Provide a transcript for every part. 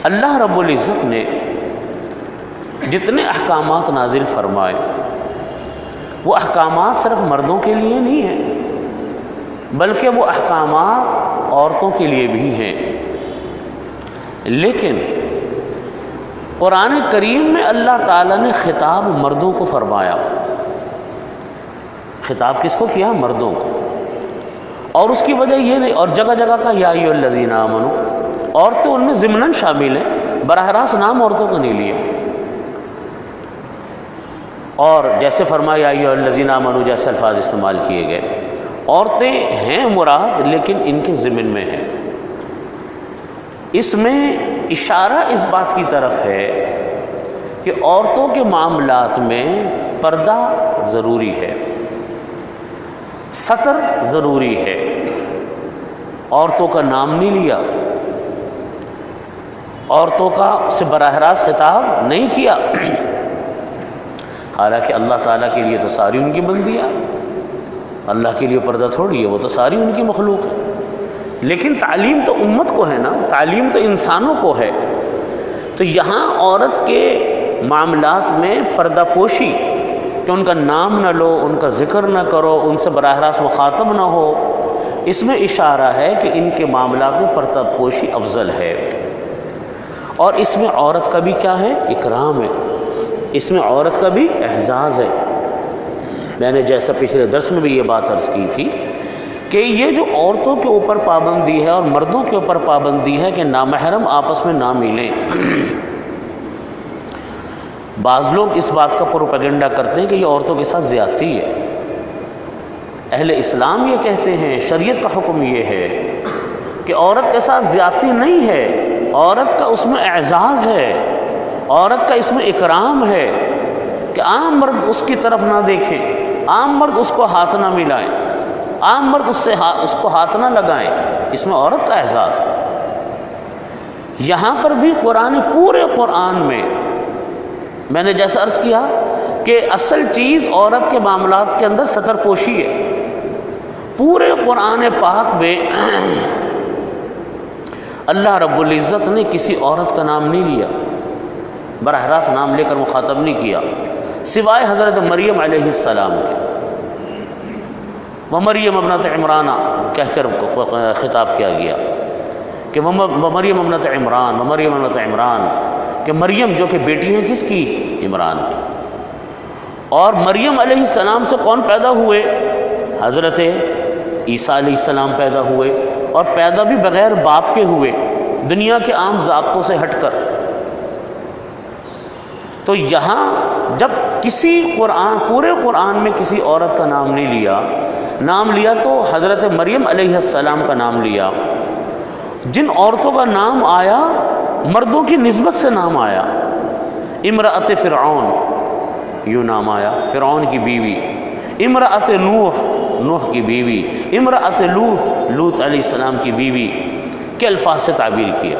اللہ رب العزت نے جتنے احکامات نازل فرمائے وہ احکامات صرف مردوں کے لیے نہیں ہیں بلکہ وہ احکامات عورتوں کے لیے بھی ہیں، لیکن قرآن کریم میں اللہ تعالیٰ نے خطاب مردوں کو فرمایا۔ خطاب کس کو کیا؟ مردوں کو۔ اور اس کی وجہ یہ نہیں، اور جگہ جگہ کا یا ایھا الذین آمنو، عورتیں ان میں ضمناً شامل ہیں، براہ راست نام عورتوں کا نہیں لیا۔ اور جیسے فرمایا یا ایھا الذین آمنو جیسے الفاظ استعمال کیے گئے، عورتیں ہیں مراد لیکن ان کے ضمن میں ہیں۔ اس میں اشارہ اس بات کی طرف ہے کہ عورتوں کے معاملات میں پردہ ضروری ہے، ستر ضروری ہے۔ عورتوں کا نام نہیں لیا، عورتوں کا سے براہ راست خطاب نہیں کیا، حالانکہ اللہ تعالیٰ کے لیے تو ساری ان کی بندیاں، اللہ کے لیے پردہ تھوڑی ہے، وہ تو ساری ان کی مخلوق ہے، لیکن تعلیم تو امت کو ہے نا، تعلیم تو انسانوں کو ہے۔ تو یہاں عورت کے معاملات میں پردہ پوشی، کہ ان کا نام نہ لو، ان کا ذکر نہ کرو، ان سے براہ راست مخاطب نہ ہو، اس میں اشارہ ہے کہ ان کے معاملات میں پردہ پوشی افضل ہے۔ اور اس میں عورت کا بھی کیا ہے؟ اکرام ہے، اس میں عورت کا بھی اعزاز ہے۔ میں نے جیسا پچھلے درس میں بھی یہ بات عرض کی تھی کہ یہ جو عورتوں کے اوپر پابندی ہے اور مردوں کے اوپر پابندی ہے کہ نامحرم آپس میں نہ ملیں۔ بعض لوگ اس بات کا پروپیگنڈا کرتے ہیں کہ یہ عورتوں کے ساتھ زیادتی ہے۔ اہل اسلام یہ کہتے ہیں، شریعت کا حکم یہ ہے کہ عورت کے ساتھ زیادتی نہیں ہے، عورت کا اس میں اعزاز ہے، عورت کا اس میں اکرام ہے کہ عام مرد اس کی طرف نہ دیکھیں، عام مرد اس کو ہاتھ نہ ملائیں، عام مرد اس کو ہاتھ نہ لگائیں، اس میں عورت کا احساس ہے۔ یہاں پر بھی پورے قرآن میں نے جیسا عرض کیا کہ اصل چیز عورت کے معاملات کے اندر ستر پوشی ہے۔ پورے قرآن پاک میں اللہ رب العزت نے کسی عورت کا نام نہیں لیا، براہ راست نام لے کر مخاطب نہیں کیا، سوائے حضرت مریم علیہ السلام کے۔ وَمَرْيَمَ ابْنَتَ عِمْرَانَ کہہ کر خطاب کیا گیا کہ وَمَرْيَمَ ابْنَتَ عِمْرَان، وَمَرْيَمَ ابْنَتَ عِمْرَان، کہ مریم جو کہ بیٹی ہیں کس کی؟ عمران کی۔ اور مریم علیہ السلام سے کون پیدا ہوئے؟ حضرت عیسیٰ علیہ السلام پیدا ہوئے، اور پیدا بھی بغیر باپ کے ہوئے، دنیا کے عام ضابطوں سے ہٹ کر۔ تو یہاں جب پورے قرآن میں کسی عورت کا نام نہیں لیا، نام لیا تو حضرت مریم علیہ السلام کا نام لیا۔ جن عورتوں کا نام آیا مردوں کی نسبت سے نام آیا، امرأۃ فرعون یوں نام آیا، فرعون کی بیوی، امرأۃ نوح کی بیوی، امرأۃ لوط علیہ السلام کی بیوی کے الفاظ سے تعبیر کیا،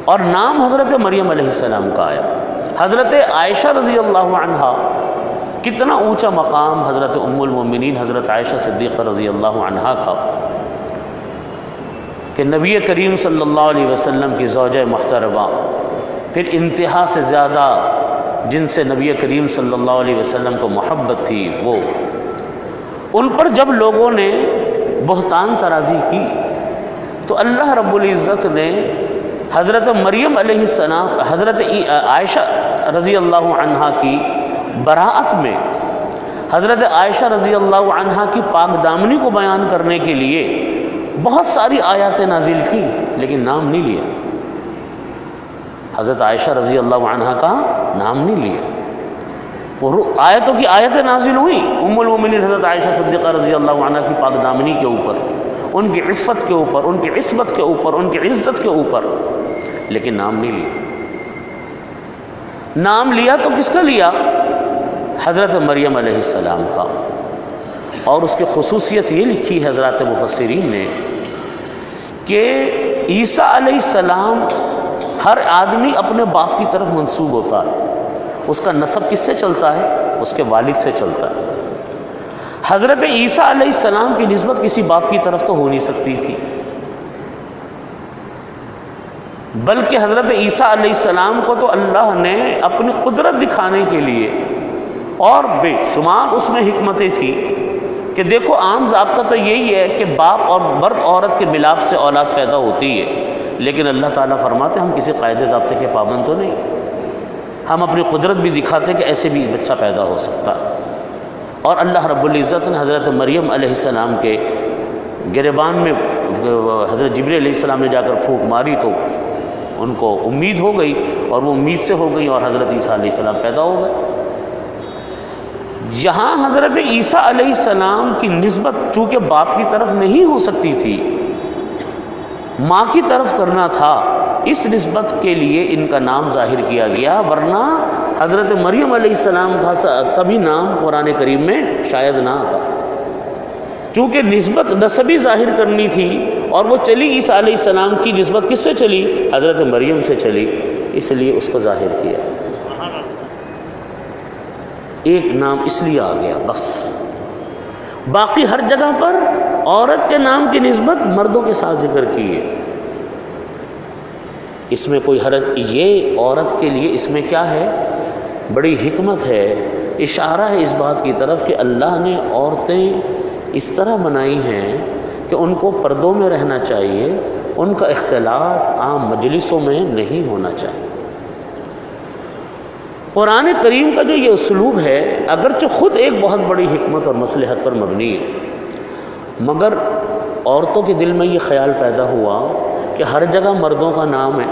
اور نام حضرت مریم علیہ السلام کا آیا۔ حضرت عائشہ رضی اللہ عنہا، کتنا اونچا مقام حضرت ام المومنین حضرت عائشہ صدیقہ رضی اللہ عنہا کا کہ نبی کریم صلی اللہ علیہ وسلم کی زوجہ محترمہ، پھر انتہا سے زیادہ جن سے نبی کریم صلی اللہ علیہ وسلم کو محبت تھی، وہ ان پر جب لوگوں نے بہتان ترازی کی تو اللہ رب العزت نے حضرت مریم علیہ السلام، حضرت عائشہ رضی اللہ عنہا کی براءت میں حضرت عائشہ رضی اللہ عنہا کی پاک دامنی کو بیان کرنے کے لیے بہت ساری آیات نازل کی، لیکن نام نہیں لیا، حضرت عائشہ رضی اللہ عنہا کا نام نہیں لیا۔ آیتوں کی آیتیں نازل ہوئی ام المومنین حضرت عائشہ صدیقہ رضی اللہ عنہا کی پاک دامنی کے اوپر، ان کی عفت کے اوپر، ان کی عصمت کے اوپر، ان کی عزت کے اوپر، لیکن نام نہیں لیا۔ نام لیا تو کس کا لیا؟ حضرت مریم علیہ السلام کا۔ اور اس کی خصوصیت یہ لکھی حضرات مفسرین نے کہ عیسیٰ علیہ السلام، ہر آدمی اپنے باپ کی طرف منسوب ہوتا ہے، اس کا نسب کس سے چلتا ہے؟ اس کے والد سے چلتا ہے۔ حضرت عیسیٰ علیہ السلام کی نسبت کسی باپ کی طرف تو ہو نہیں سکتی تھی۔ بلکہ حضرت عیسیٰ علیہ السلام کو تو اللہ نے اپنی قدرت دکھانے کے لیے، اور بے شمار اس میں حکمتیں تھیں کہ دیکھو عام ضابطہ تو یہی ہے کہ باپ اور مرد عورت کے ملاپ سے اولاد پیدا ہوتی ہے، لیکن اللہ تعالیٰ فرماتے ہم کسی قاعدے ضابطے کے پابند تو نہیں، ہم اپنی قدرت بھی دکھاتے کہ ایسے بھی بچہ پیدا ہو سکتا ہے۔ اور اللہ رب العزت نے حضرت مریم علیہ السلام کے گریبان میں حضرت جبریل علیہ السلام نے جا کر پھونک ماری تو ان کو امید ہو گئی، اور وہ امید سے ہو گئی، اور حضرت عیسیٰ علیہ السلام پیدا ہو گئے۔ یہاں حضرت عیسیٰ علیہ السلام کی نسبت چونکہ باپ کی طرف نہیں ہو سکتی تھی، ماں کی طرف کرنا تھا، اس نسبت کے لیے ان کا نام ظاہر کیا گیا، ورنہ حضرت مریم علیہ السلام کا کبھی نام قرآن کریم میں شاید نہ آتا، چونکہ نسبت نسبی ظاہر کرنی تھی، اور وہ چلی عیسیٰ علیہ السلام کی نسبت کس سے چلی؟ حضرت مریم سے چلی، اس لیے اس کو ظاہر کیا۔ ایک نام اس لیے آ گیا بس، باقی ہر جگہ پر عورت کے نام کی نسبت مردوں کے ساتھ ذکر کی ہے۔ اس میں کوئی حرج، یہ عورت کے لیے اس میں کیا ہے؟ بڑی حکمت ہے، اشارہ ہے اس بات کی طرف کہ اللہ نے عورتیں اس طرح بنائی ہیں کہ ان کو پردوں میں رہنا چاہیے، ان کا اختلاط عام مجلسوں میں نہیں ہونا چاہیے۔ قرآن کریم کا جو یہ اسلوب ہے، اگرچہ خود ایک بہت بڑی حکمت اور مصلحت پر مبنی ہے، مگر عورتوں کے دل میں یہ خیال پیدا ہوا کہ ہر جگہ مردوں کا نام ہے،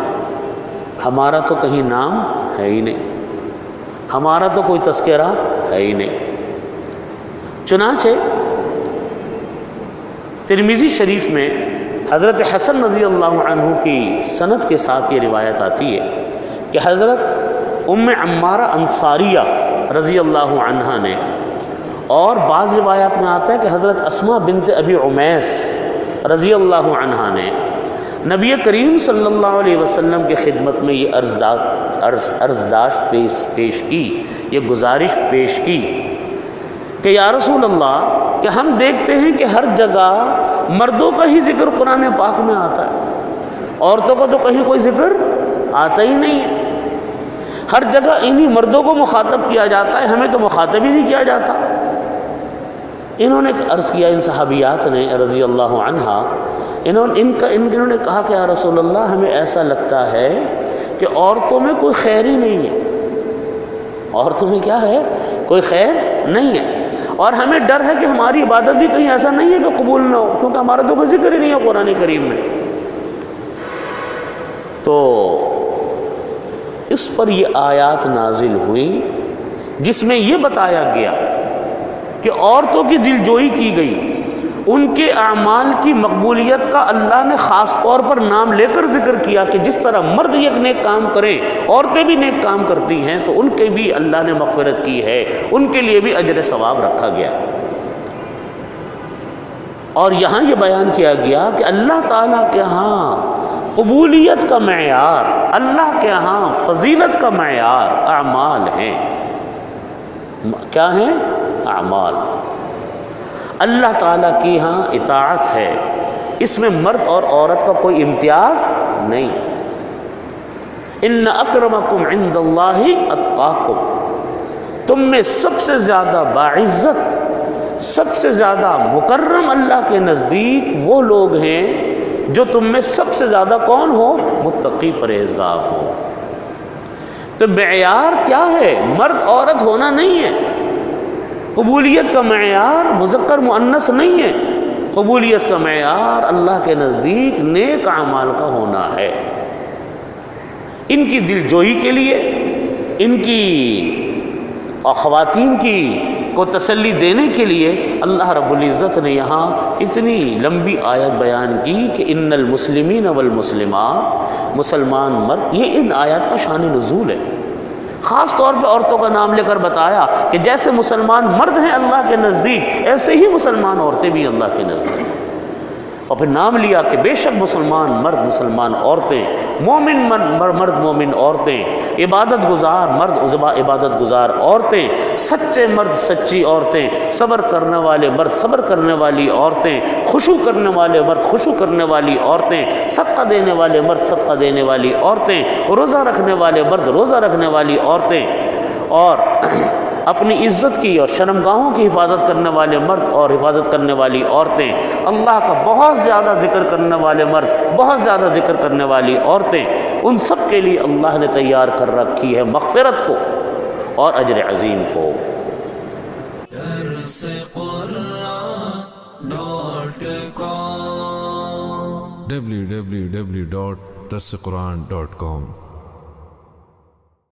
ہمارا تو کہیں نام ہے ہی نہیں، ہمارا تو کوئی تذکرہ ہے ہی نہیں۔ چنانچہ ترمذی شریف میں حضرت حسن رضی اللہ عنہ کی سند کے ساتھ یہ روایت آتی ہے کہ حضرت ام عمارہ انصاریہ رضی اللہ عنہا نے، اور بعض روایات میں آتا ہے کہ حضرت اسماء بنت ابی عمیس رضی اللہ عنہا نے نبی کریم صلی اللہ علیہ وسلم کی خدمت میں یہ عرضداشت پیش کی، یہ گزارش پیش کی کہ یا رسول اللہ، کہ ہم دیکھتے ہیں کہ ہر جگہ مردوں کا ہی ذکر قرآن پاک میں آتا ہے، عورتوں کا تو کہیں کوئی ذکر آتا ہی نہیں ہے، ہر جگہ انہی مردوں کو مخاطب کیا جاتا ہے، ہمیں تو مخاطب ہی نہیں کیا جاتا۔ انہوں نے عرض کیا، ان صحابیات نے رضی اللہ عنہا، انہوں نے کہا کہ یا رسول اللہ، ہمیں ایسا لگتا ہے کہ عورتوں میں کوئی خیر ہی نہیں ہے، عورتوں میں کیا ہے؟ کوئی خیر نہیں ہے، اور ہمیں ڈر ہے کہ ہماری عبادت بھی کہیں ایسا نہیں ہے کہ قبول نہ ہو، کیونکہ ہمارا تو کوئی ذکر ہی نہیں ہے قرآن کریم میں۔ تو اس پر یہ آیات نازل ہوئی جس میں یہ بتایا گیا کہ عورتوں کی دل جوئی کی گئی، ان کے اعمال کی مقبولیت کا اللہ نے خاص طور پر نام لے کر ذکر کیا کہ جس طرح مرد ایک نیک کام کریں، عورتیں بھی نیک کام کرتی ہیں، تو ان کے بھی اللہ نے مغفرت کی ہے، ان کے لیے بھی اجر ثواب رکھا گیا۔ اور یہاں یہ بیان کیا گیا کہ اللہ تعالیٰ کے ہاں قبولیت کا معیار، اللہ کے ہاں فضیلت کا معیار اعمال ہیں۔ کیا ہیں؟ اعمال۔ اللہ تعالیٰ کی ہاں اطاعت ہے، اس میں مرد اور عورت کا کوئی امتیاز نہیں۔ ان اکرمکم عند اللہ اتقاکم، تم میں سب سے زیادہ باعزت، سب سے زیادہ مکرم اللہ کے نزدیک وہ لوگ ہیں جو تم میں سب سے زیادہ کون ہو؟ متقی پرہیزگار ہو۔ تو معیار کیا ہے؟ مرد عورت ہونا نہیں ہے، قبولیت کا معیار مذکر مؤنث نہیں ہے، قبولیت کا معیار اللہ کے نزدیک نیک اعمال کا ہونا ہے۔ ان کی دل جوئی کے لیے، ان کی اور خواتین کی کو تسلی دینے کے لیے اللہ رب العزت نے یہاں اتنی لمبی آیت بیان کی کہ ان المسلمین والمسلمات، مسلمان مرد، یہ ان آیات کا شان نزول ہے۔ خاص طور پہ عورتوں کا نام لے کر بتایا کہ جیسے مسلمان مرد ہیں اللہ کے نزدیک، ایسے ہی مسلمان عورتیں بھی اللہ کے نزدیک۔ اور پھر نام لیا کہ بے شک مسلمان مرد مسلمان عورتیں، مومن مرد مومن عورتیں، عبادت گزار مرد عبادت گزار عورتیں، سچے مرد سچی عورتیں، صبر کرنے والے مرد صبر کرنے والی عورتیں، خشوع کرنے والے مرد خشوع کرنے والی عورتیں، صدقہ دینے والے مرد صدقہ دینے والی عورتیں، روزہ رکھنے والے مرد روزہ رکھنے والی عورتیں، اور اپنی عزت کی اور شرمگاہوں کی حفاظت کرنے والے مرد اور حفاظت کرنے والی عورتیں، اللہ کا بہت زیادہ ذکر کرنے والے مرد بہت زیادہ ذکر کرنے والی عورتیں، ان سب کے لیے اللہ نے تیار کر رکھی ہے مغفرت کو اور اجر عظیم کو۔ www.darsequran.com